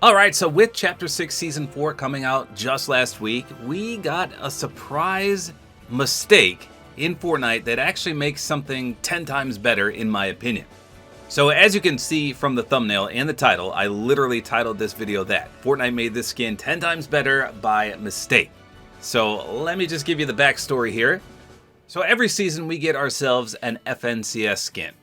Alright, so with Chapter 6 Season 4 coming out just last week, we got a surprise mistake in Fortnite that actually makes something 10 times better in my opinion. So as you can see from the thumbnail and the title, I literally titled this video that. Fortnite made this skin 10 times better by mistake. So let me just give you the backstory here. So every season we get ourselves an FNCS skin.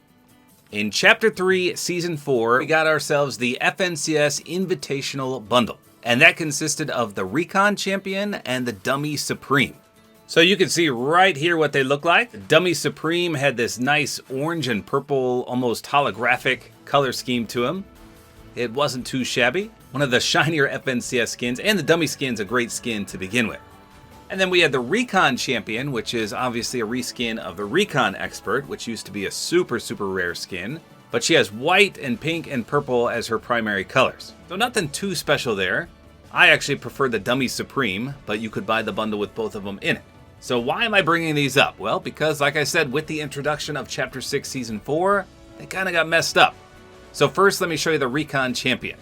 In Chapter 3, Season 4, we got ourselves the FNCS Invitational Bundle. And that consisted of the Recon Champion and the Dummy Supreme. So you can see right here what they look like. The Dummy Supreme had this nice orange and purple, almost holographic color scheme to him. It wasn't too shabby. One of the shinier FNCS skins, and the Dummy skin's a great skin to begin with. And then we had the Recon Champion, which is obviously a reskin of the Recon Expert, which used to be a super rare skin. But she has white and pink and purple as her primary colors. So nothing too special there. I actually prefer the Dummy Supreme, but you could buy the bundle with both of them in it. So why am I bringing these up? Well, because like I said, with the introduction of Chapter 6 Season 4, they kind of got messed up. So first, let me show you the Recon Champion.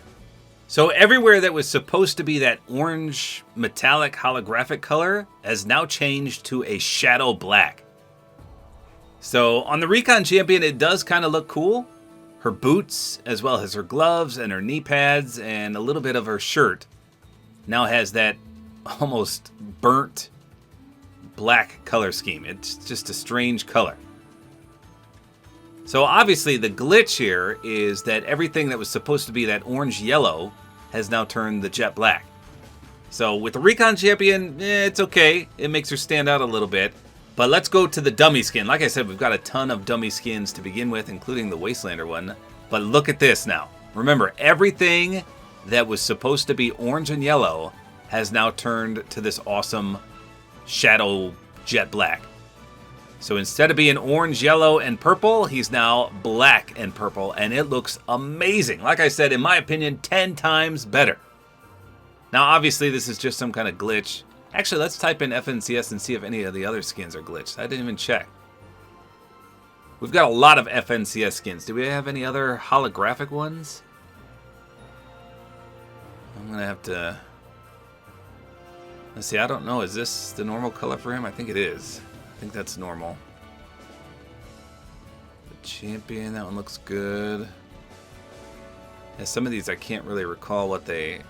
So everywhere that was supposed to be that orange metallic holographic color has now changed to a shadow black. So on the Recon Champion, it does kind of look cool. Her boots, as well as her gloves and her knee pads and a little bit of her shirt now has that almost burnt black color scheme. It's just a strange color. So obviously the glitch here is that everything that was supposed to be that orange yellow has now turned the jet black. So with the Recon Champion, it's okay. It makes her stand out a little bit. But let's go to the dummy skin. Like I said, we've got a ton of dummy skins to begin with, including the Wastelander one. But look at this now. Remember, everything that was supposed to be orange and yellow has now turned to this awesome shadow jet black. So instead of being orange, yellow, and purple, he's now black and purple, and it looks amazing. Like I said, in my opinion, 10 times better. Now, obviously, this is just some kind of glitch. Actually, let's type in FNCS and see if any of the other skins are glitched. I didn't even check. We've got a lot of FNCS skins. Do we have any other holographic ones? I'm going to have to... Let's see, I don't know. Is this the normal color for him? I think it is. I think that's normal. The Champion, that one looks good. Yeah, some of these I can't really recall what they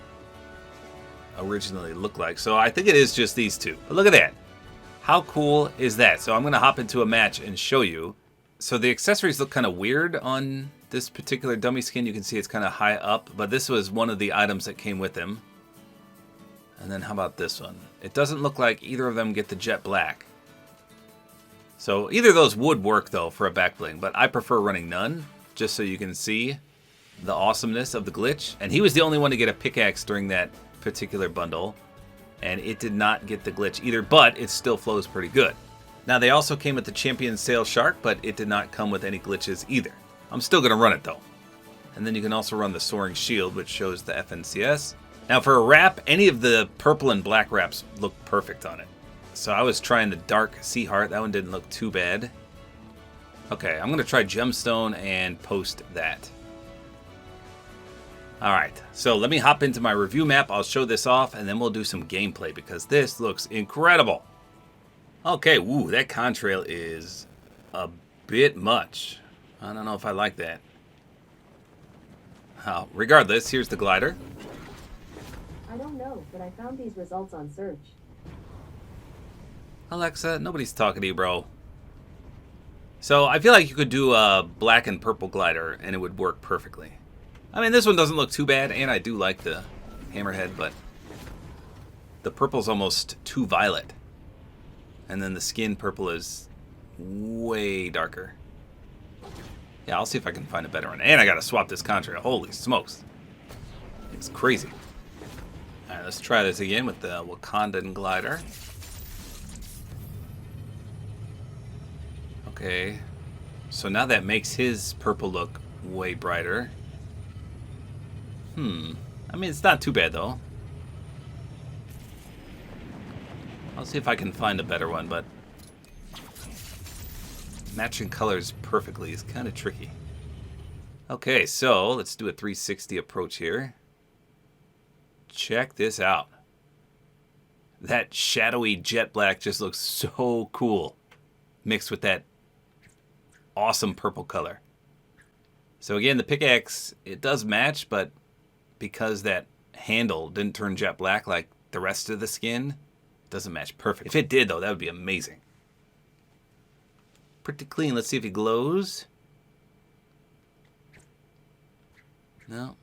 originally looked like. So I think it is just these two. But look at that. How cool is that? So I'm going to hop into a match and show you. So the accessories look kind of weird on this particular dummy skin. You can see it's kind of high up. But this was one of the items that came with him. And then how about this one? It doesn't look like either of them get the jet black. So either of those would work though for a back bling, but I prefer running none, just so you can see the awesomeness of the glitch. And he was the only one to get a pickaxe during that particular bundle, and it did not get the glitch either, but it still flows pretty good. Now they also came with the Champion Sail Shark, but it did not come with any glitches either. I'm still going to run it though. And then you can also run the Soaring Shield, which shows the FNCS. Now for a wrap, any of the purple and black wraps look perfect on it. So I was trying the Dark Sea Heart. That one didn't look too bad. Okay, I'm going to try Gemstone and post that. Alright, so let me hop into my review map. I'll show this off, and then we'll do some gameplay, because this looks incredible. Okay, woo, that contrail is a bit much. I don't know if I like that. Regardless, here's the glider. I don't know, but I found these results on search. Alexa, nobody's talking to you, bro. So I feel like you could do a black and purple glider and it would work perfectly. I mean, this one doesn't look too bad, and I do like the hammerhead, but the purple's almost too violet. And then the skin purple is way darker. Yeah, I'll see if I can find a better one. And I gotta swap this contrail. Holy smokes. It's crazy. Alright, let's try this again with the Wakandan glider. Okay, so now that makes his purple look way brighter. I mean, it's not too bad though. I'll see if I can find a better one, but matching colors perfectly is kind of tricky. Okay, so let's do a 360 approach here. check this out. That shadowy jet black just looks so cool, mixed with that awesome purple color. So again, the pickaxe, it does match, but because that handle didn't turn jet black like the rest of the skin, it doesn't match perfect. If it did, though, that would be amazing. Pretty clean. Let's see if he glows. No.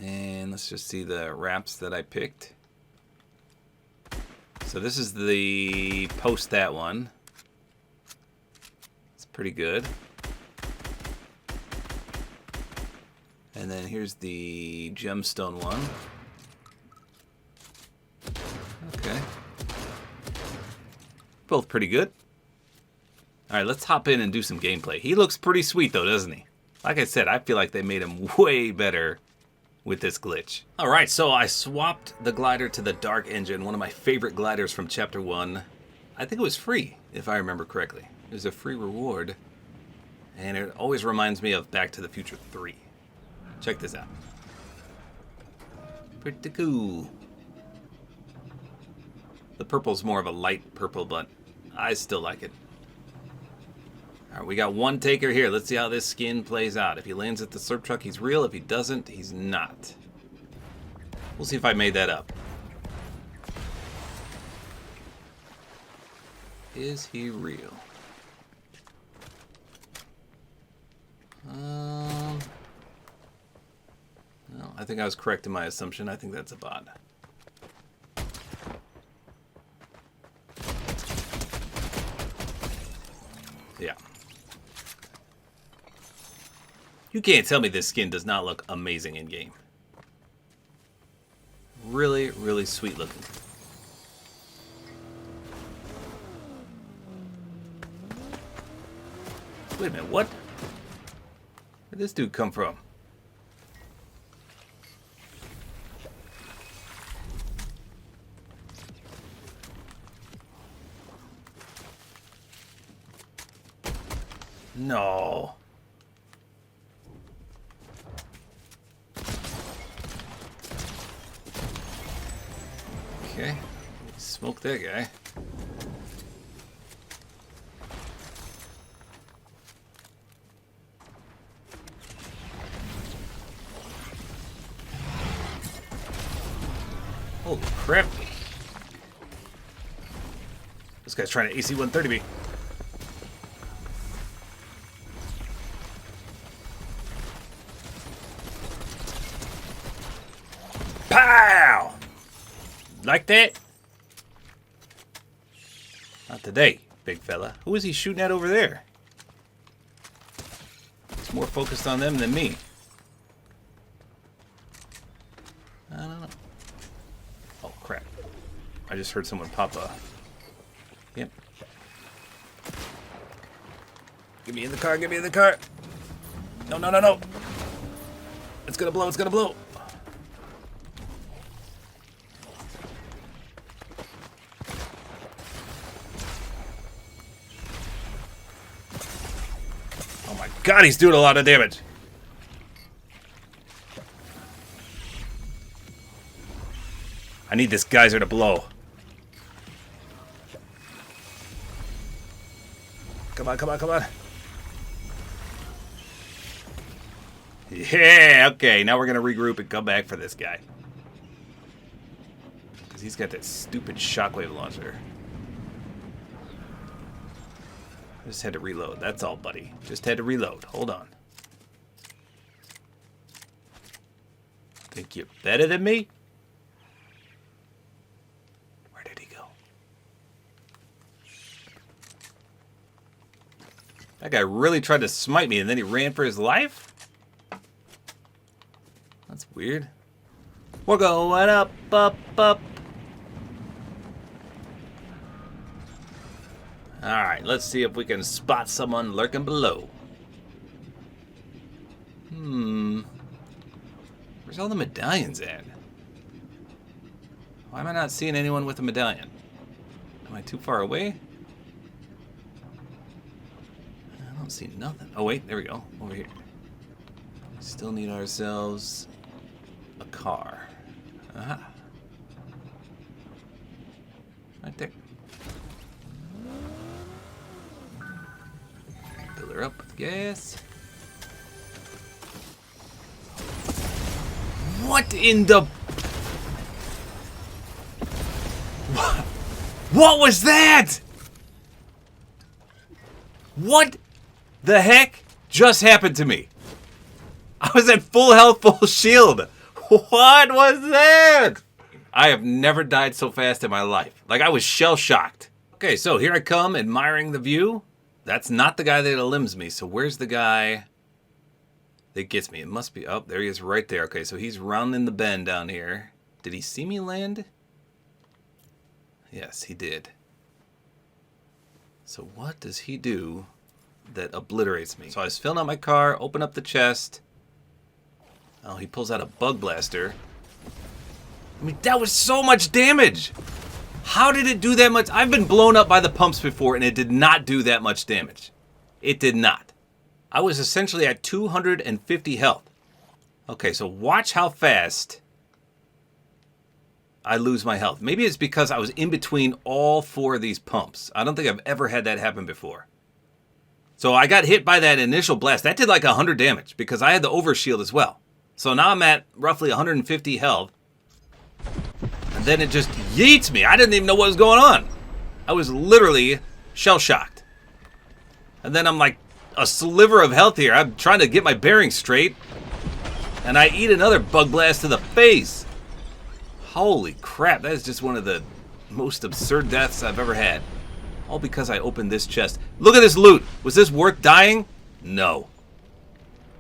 And let's just see the wraps that I picked. So this is the post that one. It's pretty good. And then here's the gemstone one. Okay. Both pretty good. Alright, let's hop in and do some gameplay. He looks pretty sweet though, doesn't he? Like I said, I feel like they made him way better with this glitch. Alright, so I swapped the glider to the Dark Engine, one of my favorite gliders from Chapter 1. I think it was free, if I remember correctly. It was a free reward. And it always reminds me of Back to the Future 3. Check this out. Pretty cool. The purple's more of a light purple, but I still like it. Alright, we got one taker here. Let's see how this skin plays out. If he lands at the slurp truck, he's real. If he doesn't, he's not. We'll see if I made that up. Is he real? No, I think I was correct in my assumption. I think that's a bot. Yeah. You can't tell me this skin does not look amazing in game. Really, really sweet looking. Wait a minute, what? Where'd this dude come from? No. Okay. Smoke that guy. Holy crap. This guy's trying to AC 130 me. Pow! Like that? Not today, big fella. Who is he shooting at over there? He's more focused on them than me. I don't know. Oh, crap. I just heard someone pop a... Yep. Get me in the car, get me in the car. No, no, no, no. It's gonna blow, it's gonna blow. Oh my god, he's doing a lot of damage. I need this geyser to blow. Come on, come on, come on. Yeah, okay, now we're gonna regroup and come back for this guy. Because he's got that stupid shockwave launcher. I just had to reload. That's all, buddy. Just had to reload. Hold on. Think you're better than me? Where did he go? That guy really tried to smite me and then he ran for his life? That's weird. We're going up, up, up. Alright, let's see if we can spot someone lurking below. Where's all the medallions at? Why am I not seeing anyone with a medallion? Am I too far away? I don't see nothing. Oh wait, there we go. Over here. Still need ourselves a car. Aha. Right there. Fill her up with gas. What in the... What was that? What the heck just happened to me? I was at full health, full shield. What was that? I have never died so fast in my life. Like, I was shell-shocked. Okay, so here I come, admiring the view. That's not the guy that elims me. So where's the guy that gets me? It must be... Oh, there he is right there. Okay, so he's rounding the bend down here. Did he see me land? Yes, he did. So what does he do that obliterates me? So I was filling out my car, open up the chest. Oh, he pulls out a bug blaster. I mean, that was so much damage. How did it do that much? I've been blown up by the pumps before, and it did not do that much damage. It did not. I was essentially at 250 health. Okay, so watch how fast I lose my health. Maybe it's because I was in between all 4 of these pumps. I don't think I've ever had that happen before. So I got hit by that initial blast. That did like 100 damage because I had the overshield as well. So now I'm at roughly 150 health. And then it just yeets me. I didn't even know what was going on. I was literally shell-shocked. And then I'm like a sliver of health here. I'm trying to get my bearings straight. And I eat another bug blast to the face. Holy crap, that is just one of the most absurd deaths I've ever had. All because I opened this chest. Look at this loot. Was this worth dying? No.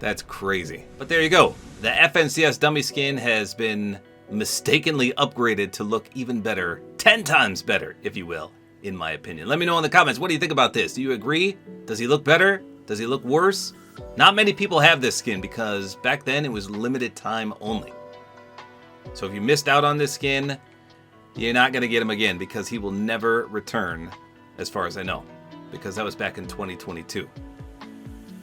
That's crazy. But there you go. The FNCS dummy skin has been mistakenly upgraded to look even better. 10 times better, if you will, in my opinion. Let me know in the comments. What do you think about this? Do you agree? Does he look better? Does he look worse? Not many people have this skin because back then it was limited time only. So if you missed out on this skin, you're not going to get him again because he will never return, as far as I know, because that was back in 2022.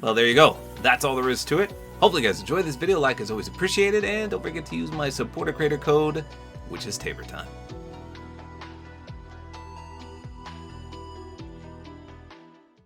Well, there you go. That's all there is to it. Hopefully you guys enjoyed this video. Like is always appreciated, and don't forget to use my Support-A-Creator Code, which is Tabor time.